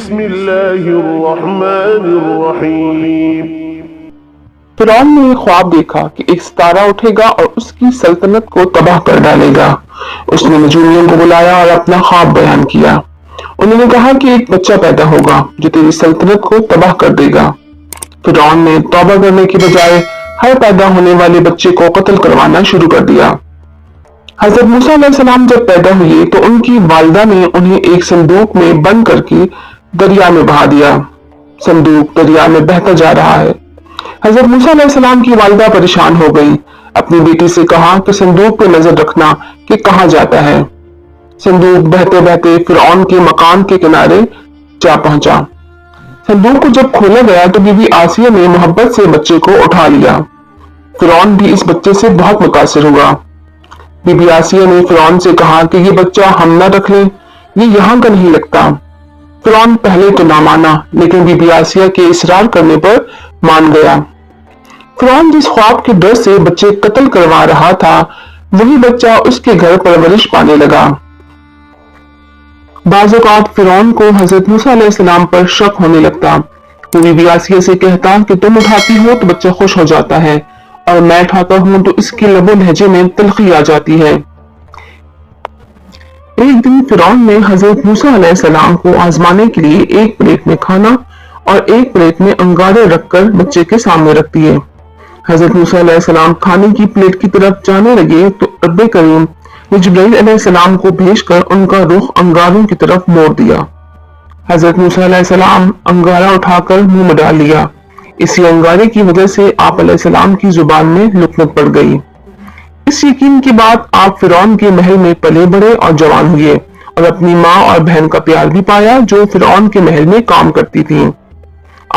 بسم الله الرحمن الرحيم۔ فرعون نے خواب دیکھا کہ ایک ستارہ اٹھے گا اور اس کی سلطنت کو تباہ کر ڈالے گا۔ اس نے نجومیوں کو بلایا اور اپنا خواب بیان کیا۔ انہوں نے کہا کہ ایک بچہ پیدا ہوگا جو تیری سلطنت کو تباہ کر دے گا۔ فرعون نے توبہ کرنے کی بجائے ہر پیدا ہونے والے بچے کو قتل کروانا شروع کر دیا۔ حضرت موسیٰ علیہ السلام جب پیدا ہوئے تو ان کی والدہ نے انہیں ایک صندوق میں بند کر کے دریا میں بہا دیا۔ صندوق دریا میں بہتا جا رہا ہے۔ حضرت موسیٰ علیہ السلام کی والدہ پریشان ہو گئی، اپنی بیٹی سے کہا کہ صندوق پہ نظر رکھنا کہ کہاں جاتا ہے۔ صندوق بہتے بہتے فرعون کے مکان کے کنارے جا پہنچا۔ صندوق کو جب کھولا گیا تو بی بی آسیہ نے محبت سے بچے کو اٹھا لیا۔ فرعون بھی اس بچے سے بہت متاثر ہوا۔ بی بی آسیہ نے فرعون سے کہا کہ یہ بچہ ہم نہ رکھ لیں، یہ یہاں کا نہیں لگتا۔ فرعون پہلے تو نہ مانا، لیکن بی بی آسیہ کے اصرار کرنے پر مان گیا۔ فرعون جس خواب کے ڈر سے بچے قتل کروا رہا تھا، وہی بچہ اس کے گھر پرورش پانے لگا۔ بعض اوقات فرعون کو حضرت موسیٰ علیہ السلام پر شک ہونے لگتا۔ وہ بی بی آسیہ سے کہتا کہ تم اٹھاتی ہو تو بچہ خوش ہو جاتا ہے، اور میں اٹھاتا ہوں تو اس کے لب و لہجے میں تلخی آ جاتی ہے۔ ایک دن فرعون نے حضرت موسیٰ علیہ السلام کو آزمانے کے لیے ایک پلیٹ میں کھانا اور ایک پلیٹ میں انگارے رکھ کر بچے کے سامنے رکھ دیے۔ حضرت موسیٰ علیہ السلام کھانے کی پلیٹ کی طرف جانے لگے تو رب کریم نے جبرائیل علیہ السلام کو بھیج کر ان کا رخ انگاروں کی طرف موڑ دیا۔ حضرت موسیٰ علیہ السلام انگارہ اٹھا کر منہ میں ڈال لیا۔ اسی انگارے کی وجہ سے آپ علیہ السلام کی زبان میں لکنت پڑ گئی۔ اس یقین کے بعد آپ فرعون کے محل میں پلے بڑھے اور جوان ہوئے، اور اپنی ماں اور بہن کا پیار بھی پایا جو فرعون کے محل میں کام کرتی تھیں۔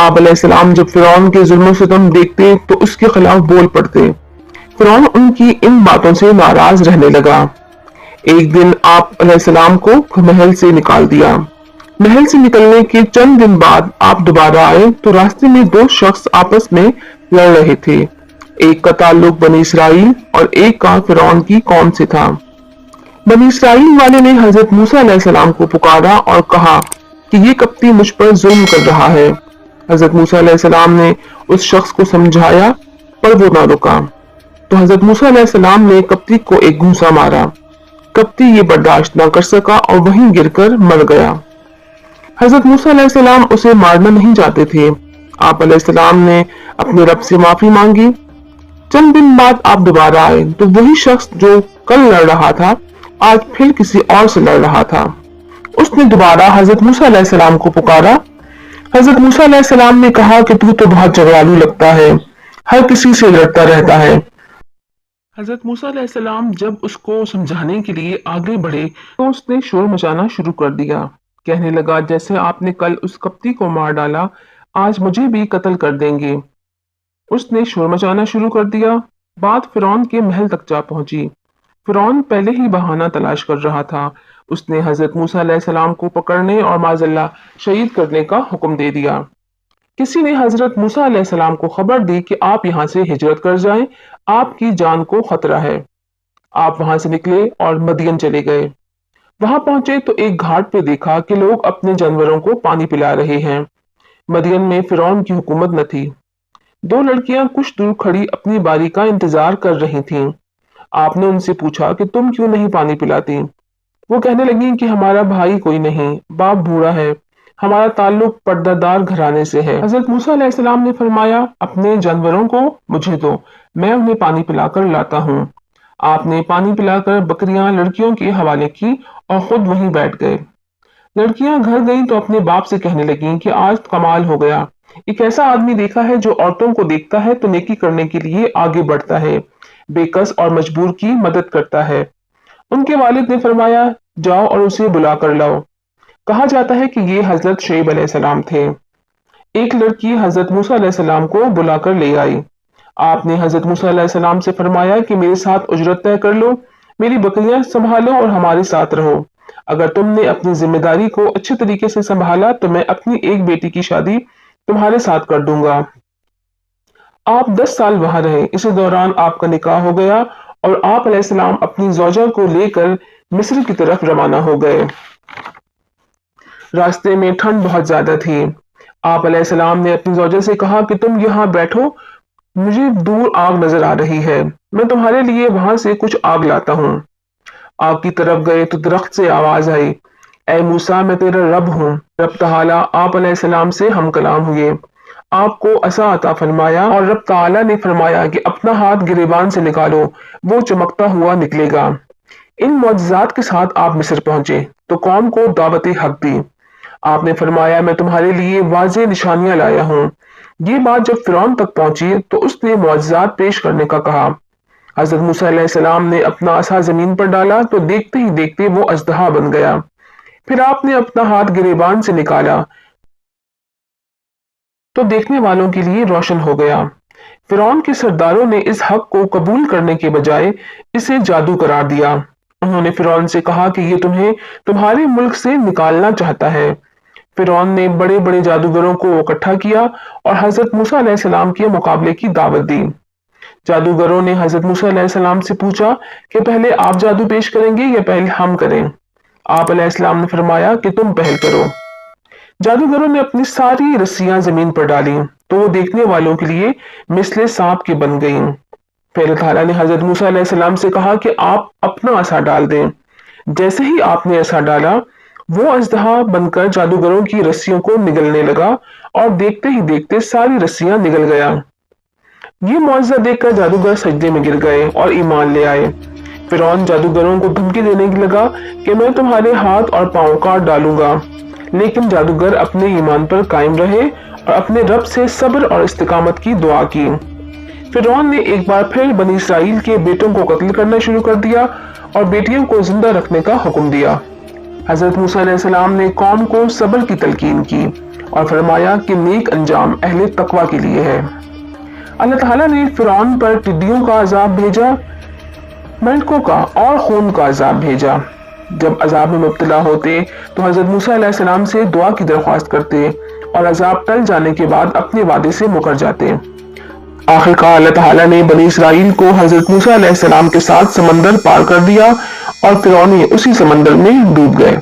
آپ علیہ السلام جب فرعون کے ظلم و ستم دیکھتے تو اس کے خلاف بول پڑتے۔ فرعون ان کی ان باتوں سے ناراض رہنے لگا۔ ایک دن آپ علیہ السلام کو محل سے نکال دیا۔ محل سے نکلنے کے چند دن بعد آپ دوبارہ آئے تو راستے میں دو شخص آپس میں لڑ رہے تھے۔ ایک کا تعلق بنی اسرائیل اور ایک کا فرعون کی قوم سے تھا۔ بنی اسرائیل والے نے حضرت موسیٰ علیہ السلام کو پکارا اور کہا کہ یہ کپتی مجھ پر ظلم کر رہا ہے۔ حضرت موسیٰ علیہ السلام نے اس شخص کو سمجھایا پر وہ نہ رکا، تو حضرت موسیٰ علیہ السلام نے کپتی کو ایک گھونسا مارا۔ کپتی یہ برداشت نہ کر سکا اور وہیں گر کر مر گیا۔ حضرت موسیٰ علیہ السلام اسے مارنا نہیں چاہتے تھے۔ آپ علیہ السلام نے اپنے رب سے معافی مانگی۔ چند دن بعد آپ دوبارہ آئے تو وہی شخص جو کل لڑ رہا تھا آج پھر کسی اور سے لڑ رہا تھا۔ اس نے دوبارہ حضرت موسیٰ علیہ السلام کو پکارا۔ حضرت موسیٰ علیہ السلام نے کہا کہ تو بہت جھگڑالو لگتا ہے، ہر کسی سے لڑتا رہتا ہے۔ حضرت موسیٰ علیہ السلام جب اس کو سمجھانے کے لیے آگے بڑھے تو اس نے شور مچانا شروع کر دیا، کہنے لگا جیسے آپ نے کل اس کپتی کو مار ڈالا، آج مجھے بھی قتل کر دیں گے۔ اس نے شور مچانا شروع کر دیا۔ بات فرعون کے محل تک جا پہنچی۔ فرعون پہلے ہی بہانہ تلاش کر رہا تھا۔ اس نے حضرت موسیٰ علیہ السلام کو پکڑنے اور معاذ اللہ شہید کرنے کا حکم دے دیا۔ کسی نے حضرت موسیٰ علیہ السلام کو خبر دی کہ آپ یہاں سے ہجرت کر جائیں، آپ کی جان کو خطرہ ہے۔ آپ وہاں سے نکلے اور مدین چلے گئے۔ وہاں پہنچے تو ایک گھاٹ پہ دیکھا کہ لوگ اپنے جانوروں کو پانی پلا رہے ہیں۔ مدین میں فرعون کی حکومت نہ تھی۔ دو لڑکیاں کچھ دور کھڑی اپنی باری کا انتظار کر رہی تھیں۔ آپ نے ان سے پوچھا کہ تم کیوں نہیں پانی پلاتی؟ وہ کہنے لگیں کہ ہمارا بھائی کوئی نہیں، باپ بوڑھا ہے، ہمارا تعلق پردہ دار گھرانے سے ہے۔ حضرت موسیٰ علیہ السلام نے فرمایا اپنے جانوروں کو مجھے دو، میں انہیں پانی پلا کر لاتا ہوں۔ آپ نے پانی پلا کر بکریاں لڑکیوں کے حوالے کی اور خود وہیں بیٹھ گئے۔ لڑکیاں گھر گئیں تو اپنے باپ سے کہنے لگیں کہ آج کمال ہو گیا، ایک ایسا آدمی دیکھا ہے جو عورتوں کو دیکھتا ہے تو نیکی کرنے کے لیے آگے بڑھتا ہے، بے کس اور مجبور کی مدد کرتا ہے۔ ان کے والد نے فرمایا جاؤ اور اسے بلا کر لاؤ۔ کہا جاتا ہے کہ یہ حضرت شعیب علیہ السلام تھے۔ ایک لڑکی حضرت موسیٰ علیہ السلام کو بلا کر لے آئی۔ آپ نے حضرت موسیٰ علیہ السلام سے فرمایا کہ میرے ساتھ اجرت طے کر لو، میری بکریاں سنبھالو اور ہمارے ساتھ رہو۔ اگر تم نے اپنی ذمہ داری کو اچھے طریقے سے سنبھالا تو میں اپنی ایک بیٹی کی شادی تمہارے ساتھ کر دوں گا۔ آپ 10 سال وہاں رہے۔ اسی دوران آپ کا نکاح ہو گیا اور آپ علیہ السلام اپنی زوجہ کو لے کر مصر کی طرف روانہ ہو گئے۔ راستے میں ٹھنڈ بہت زیادہ تھی۔ آپ علیہ السلام نے اپنی زوجہ سے کہا کہ تم یہاں بیٹھو، مجھے دور آگ نظر آ رہی ہے، میں تمہارے لیے وہاں سے کچھ آگ لاتا ہوں۔ آگ کی طرف گئے تو درخت سے آواز آئی، اے موسیٰ میں تیرا رب ہوں۔ رب تعالیٰ آپ علیہ السلام سے ہم کلام ہوئے، آپ کو عصا عطا فرمایا اور رب تعالیٰ نے فرمایا کہ اپنا ہاتھ گریبان سے نکالو، وہ چمکتا ہوا نکلے گا۔ ان معجزات کے ساتھ آپ مصر پہنچے تو قوم کو دعوت حق دی۔ آپ نے فرمایا میں تمہارے لیے واضح نشانیاں لایا ہوں۔ یہ بات جب فرعون تک پہنچی تو اس نے معجزات پیش کرنے کا کہا۔ حضرت موسیٰ علیہ السلام نے اپنا عصا زمین پر ڈالا تو دیکھتے ہی دیکھتے وہ اژدہا بن گیا۔ پھر آپ نے اپنا ہاتھ گریبان سے نکالا تو دیکھنے والوں کے لیے روشن ہو گیا۔ فرعون کے سرداروں نے اس حق کو قبول کرنے کے بجائے اسے جادو قرار دیا۔ انہوں نے فرعون سے کہا کہ یہ تمہیں تمہارے ملک سے نکالنا چاہتا ہے۔ فرعون نے بڑے بڑے جادوگروں کو اکٹھا کیا اور حضرت موسیٰ علیہ السلام کے مقابلے کی دعوت دی۔ جادوگروں نے حضرت موسیٰ علیہ السلام سے پوچھا کہ پہلے آپ جادو پیش کریں گے یا پہلے ہم کریں؟ آپ علیہ السلام نے فرمایا کہ تم پہل کرو۔ جادوگروں نے اپنی ساری رسیاں زمین پر ڈالیں تو وہ دیکھنے والوں کے لیے مثل سانپ کے بن گئیں۔ پھر اللہ تعالیٰ نے حضرت موسیٰ علیہ السلام سے کہا کہ آپ اپنا عصا ڈال دیں۔ جیسے ہی آپ نے عصا ڈالا وہ اژدہا بن کر جادوگروں کی رسیوں کو نگلنے لگا اور دیکھتے ہی دیکھتے ساری رسیاں نگل گیا۔ یہ معجزہ دیکھ کر جادوگر سجدے میں گر گئے اور ایمان لے آئے۔ فرعون جادوگروں کو دھمکی دینے لگا کہ میں تمہارے ہاتھ اور پاؤں کاٹ ڈالوں گا، لیکن جادوگر اپنے ایمان پر قائم رہے اور اپنے رب سے صبر اور استقامت کی دعا کی۔ فرعون نے ایک بار پھر بنی اسرائیل کے بیٹوں کو قتل کرنا شروع کر دیا اور بیٹیوں کو زندہ رکھنے کا حکم دیا۔ حضرت موسیٰ علیہ السلام نے قوم کو صبر کی تلقین کی اور فرمایا کہ نیک انجام اہل تقوی کے لیے ہے۔ اللہ تعالیٰ نے فرعون پر ٹڈیوں کا عذاب بھیجا، مینڈکوں کا اور خون کا عذاب بھیجا۔ جب عذاب میں مبتلا ہوتے تو حضرت موسیٰ علیہ السلام سے دعا کی درخواست کرتے اور عذاب ٹل جانے کے بعد اپنے وعدے سے مکر جاتے۔ آخر کار اللہ تعالیٰ نے بنی اسرائیل کو حضرت موسیٰ علیہ السلام کے ساتھ سمندر پار کر دیا اور فرعونی اسی سمندر میں ڈوب گئے۔